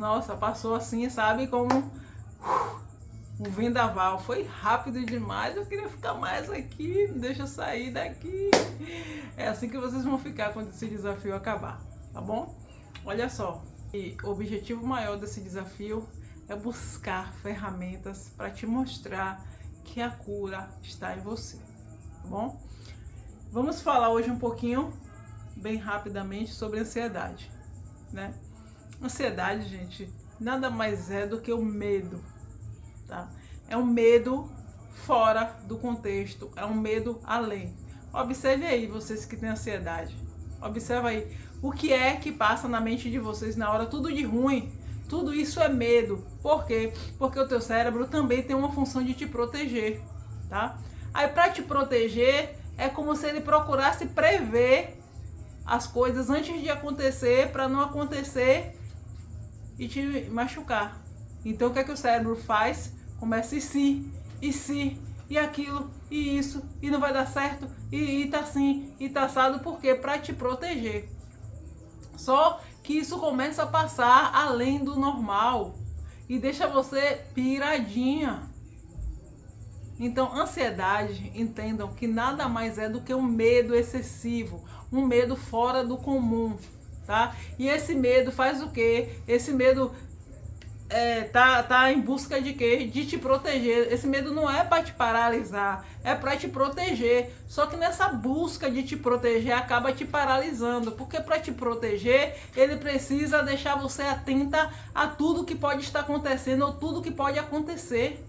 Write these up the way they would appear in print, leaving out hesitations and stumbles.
Nossa, passou assim, sabe, como um vendaval. Foi rápido demais, eu queria ficar mais aqui, deixa eu sair daqui. É assim que vocês vão ficar quando esse desafio acabar, tá bom? Olha só, e o objetivo maior desse desafio é buscar ferramentas para te mostrar que a cura está em você, tá bom? Vamos falar hoje um pouquinho, bem rapidamente, sobre ansiedade, né? Ansiedade, gente, nada mais é do que o medo, tá? É um medo fora do contexto, é um medo além. Observe aí, vocês que têm ansiedade. Observa aí, o que é que passa na mente de vocês na hora, tudo de ruim. Tudo isso é medo. Por quê? Porque o teu cérebro também tem uma função de te proteger, tá? Aí para te proteger, é como se ele procurasse prever as coisas antes de acontecer, para não acontecer e te machucar. Então o que é que o cérebro faz? Começa e aquilo, e isso, e não vai dar certo, e tá assim, e tá assado, por quê? Para te proteger. Só que isso começa a passar além do normal e deixa você piradinha. Então, ansiedade, entendam que nada mais é do que um medo excessivo, um medo fora do comum, tá? E esse medo faz o quê? Esse medo tá em busca de quê? De te proteger. Esse medo não é para te paralisar, é para te proteger. Só que nessa busca de te proteger acaba te paralisando, porque para te proteger, ele precisa deixar você atenta a tudo que pode estar acontecendo ou tudo que pode acontecer.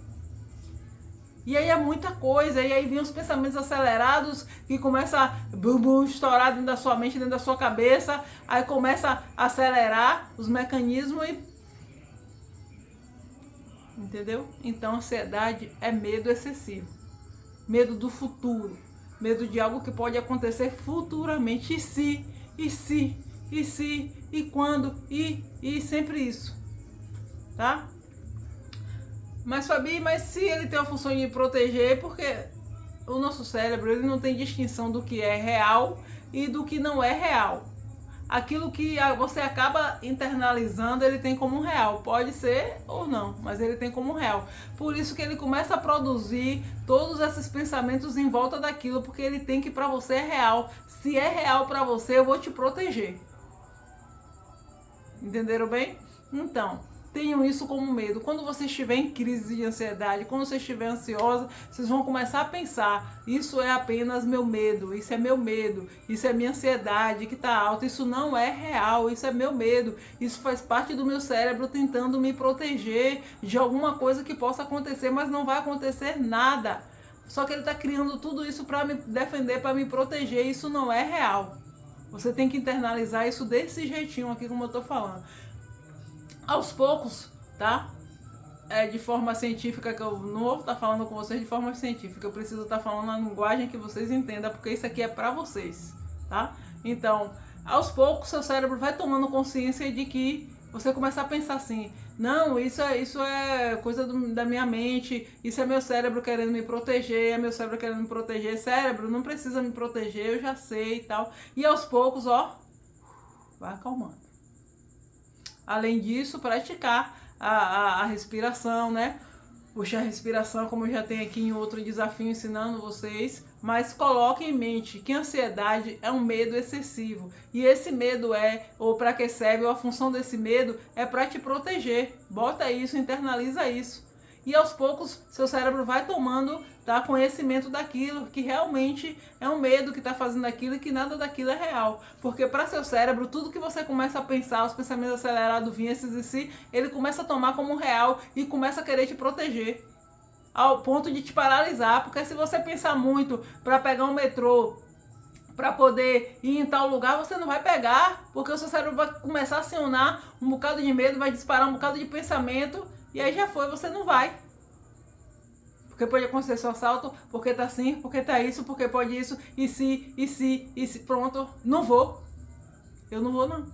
E aí é muita coisa, e aí vem os pensamentos acelerados que começa a estourar dentro da sua mente, dentro da sua cabeça, aí começa a acelerar os mecanismos e... Entendeu? Então ansiedade é medo excessivo, medo do futuro, medo de algo que pode acontecer futuramente, e quando, e sempre isso, tá? Mas Fabi, mas se ele tem a função de proteger, porque o nosso cérebro ele não tem distinção do que é real e do que não é real. Aquilo que você acaba internalizando, ele tem como real. Pode ser ou não, mas ele tem como real. Por isso que ele começa a produzir todos esses pensamentos em volta daquilo, porque ele tem que para você é real. Se é real para você, eu vou te proteger. Entenderam bem? Então, tenham isso como medo. Quando você estiver em crise de ansiedade, quando você estiver ansiosa, vocês vão começar a pensar: isso é apenas meu medo, isso é meu medo, isso é minha ansiedade que está alta, isso não é real, isso é meu medo, isso faz parte do meu cérebro tentando me proteger de alguma coisa que possa acontecer, mas não vai acontecer nada. Só que ele está criando tudo isso para me defender, para me proteger, isso não é real. Você tem que internalizar isso desse jeitinho aqui como eu estou falando. Aos poucos, tá? De forma científica, que eu não vou estar falando com vocês de forma científica, eu preciso estar falando na linguagem que vocês entendam, porque isso aqui é para vocês, tá? Então, aos poucos, seu cérebro vai tomando consciência de que você começa a pensar assim: não, isso é coisa da minha mente, isso é meu cérebro querendo me proteger, é meu cérebro querendo me proteger. Cérebro, não precisa me proteger, eu já sei e tal. E aos poucos, ó, vai acalmando. Além disso, praticar a respiração, né? Puxar a respiração, como eu já tenho aqui em outro desafio ensinando vocês. Mas coloque em mente que a ansiedade é um medo excessivo. E esse medo ou para que serve, ou a função desse medo é para te proteger. Bota isso, internaliza isso. E aos poucos, seu cérebro vai tomando, tá, conhecimento daquilo, que realmente é um medo que está fazendo aquilo e que nada daquilo é real. Porque para seu cérebro, tudo que você começa a pensar, os pensamentos acelerados, esses e si, ele começa a tomar como real e começa a querer te proteger. Ao ponto de te paralisar. Porque se você pensar muito para pegar um metrô, para poder ir em tal lugar, você não vai pegar. Porque o seu cérebro vai começar a acionar um bocado de medo, vai disparar um bocado de pensamento. E aí já foi, você não vai. Porque pode acontecer seu assalto, porque tá assim, porque tá isso, porque pode isso, e se, pronto, não vou. Eu não vou não.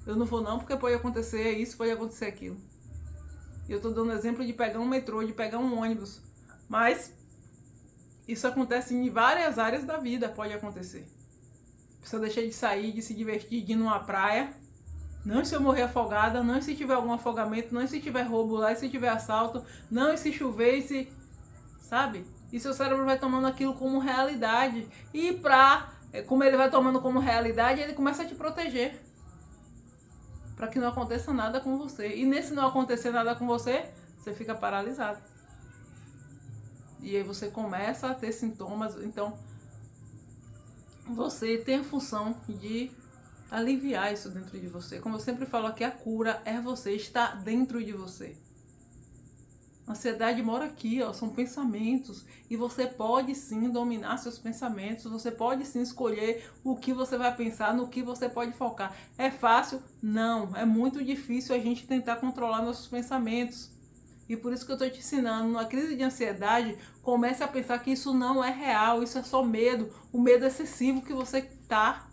Eu não vou não, porque pode acontecer isso, pode acontecer aquilo. Eu tô dando exemplo de pegar um metrô, de pegar um ônibus. Mas isso acontece em várias áreas da vida, pode acontecer. Precisa deixar de sair, de se divertir, de ir numa praia. Não e se eu morrer afogada, não e se tiver algum afogamento, não e se tiver roubo lá, e se tiver assalto, não e se chover, e se... Sabe? E seu cérebro vai tomando aquilo como realidade. E como ele vai tomando como realidade, ele começa a te proteger. Para que não aconteça nada com você. E nesse não acontecer nada com você, você fica paralisado. E aí você começa a ter sintomas. Então, você tem a função de aliviar isso dentro de você. Como eu sempre falo aqui, a cura é você, está dentro de você. A ansiedade mora aqui, ó, são pensamentos. E você pode sim dominar seus pensamentos. Você pode sim escolher o que você vai pensar, no que você pode focar. É fácil? Não. É muito difícil a gente tentar controlar nossos pensamentos. E por isso que eu estou te ensinando, numa crise de ansiedade, comece a pensar que isso não é real, isso é só medo, o medo excessivo que você tá.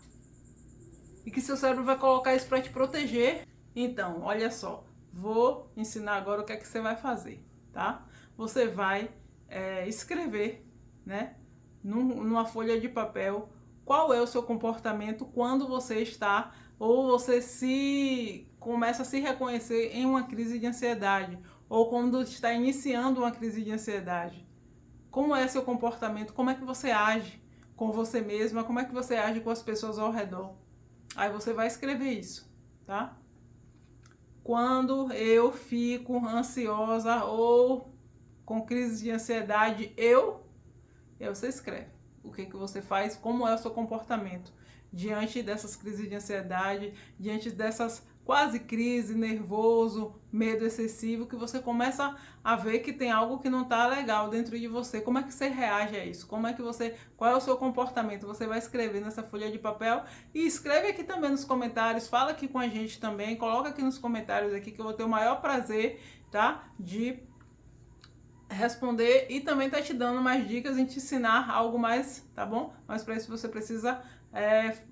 E que seu cérebro vai colocar isso para te proteger. Então, olha só, vou ensinar agora o que é que você vai fazer, tá? Você vai escrever, né, numa folha de papel, qual é o seu comportamento quando você está, ou você começa a se reconhecer em uma crise de ansiedade, ou quando está iniciando uma crise de ansiedade. Como é seu comportamento? Como é que você age com você mesma? Como é que você age com as pessoas ao redor? Aí você vai escrever isso, tá? Quando eu fico ansiosa ou com crise de ansiedade, e aí você escreve o que você faz, como é o seu comportamento diante dessas crises de ansiedade, diante dessas quase crise, nervoso, medo excessivo, que você começa a ver que tem algo que não está legal dentro de você. Como é que você reage a isso? Qual é o seu comportamento? Você vai escrever nessa folha de papel e escreve aqui também nos comentários, fala aqui com a gente também, coloca aqui nos comentários aqui que eu vou ter o maior prazer, tá? De responder e também tá te dando mais dicas em te ensinar algo mais, tá bom? Mas para isso você precisa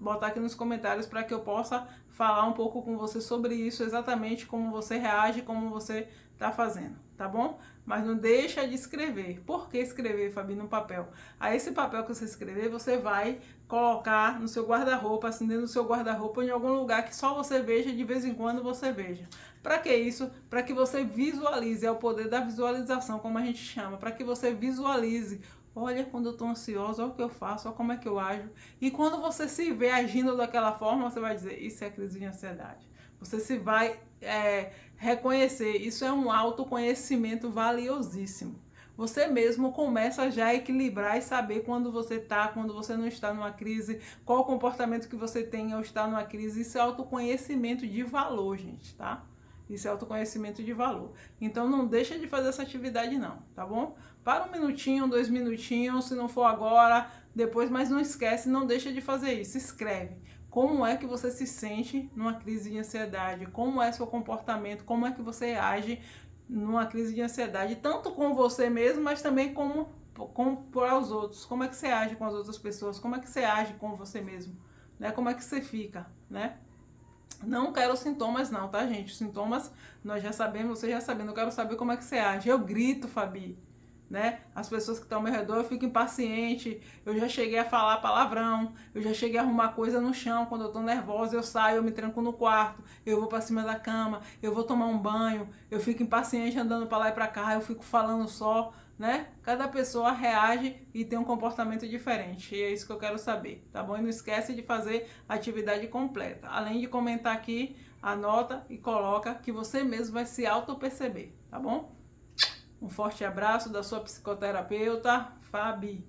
botar aqui nos comentários para que eu possa falar um pouco com você sobre isso, exatamente como você reage, como você tá fazendo, tá bom? Mas não deixa de escrever. Por que escrever, Fabi, no papel? Aí esse papel que você escrever, você vai colocar no seu guarda-roupa, assim, dentro do seu guarda-roupa, em algum lugar que só você veja, de vez em quando você veja. Para que isso? Para que você visualize, é o poder da visualização, como a gente chama, para que você visualize. Olha, quando eu estou ansiosa, olha o que eu faço, olha como é que eu ajo. E quando você se vê agindo daquela forma, você vai dizer, isso é crise de ansiedade. Você se vai reconhecer, isso é um autoconhecimento valiosíssimo. Você mesmo começa já a equilibrar e saber quando você está, quando você não está numa crise, qual o comportamento que você tem ao estar numa crise. Isso é autoconhecimento de valor, gente, tá? Isso é autoconhecimento de valor. Então não deixa de fazer essa atividade não, tá bom? Para 1 minutinho, 2 minutinhos, se não for agora, depois, mas não esquece, não deixa de fazer isso. Escreve. Como é que você se sente numa crise de ansiedade? Como é seu comportamento? Como é que você age numa crise de ansiedade? Tanto com você mesmo, mas também como para os outros. Como é que você age com as outras pessoas? Como é que você age com você mesmo? Né? Como é que você fica, né? Não quero sintomas não, tá, gente? Os sintomas nós já sabemos, você já sabendo. Eu quero saber como é que você age. Eu grito, Fabi, né? As pessoas que estão ao meu redor, eu fico impaciente. Eu já cheguei a falar palavrão. Eu já cheguei a arrumar coisa no chão. Quando eu tô nervosa, eu saio, eu me tranco no quarto. Eu vou pra cima da cama. Eu vou tomar um banho. Eu fico impaciente andando pra lá e pra cá. Eu fico falando só, né? Cada pessoa reage e tem um comportamento diferente. E é isso que eu quero saber, tá bom? E não esquece de fazer a atividade completa. Além de comentar aqui, anota e coloca que você mesmo vai se auto-perceber, tá bom? Um forte abraço da sua psicoterapeuta, Fabi.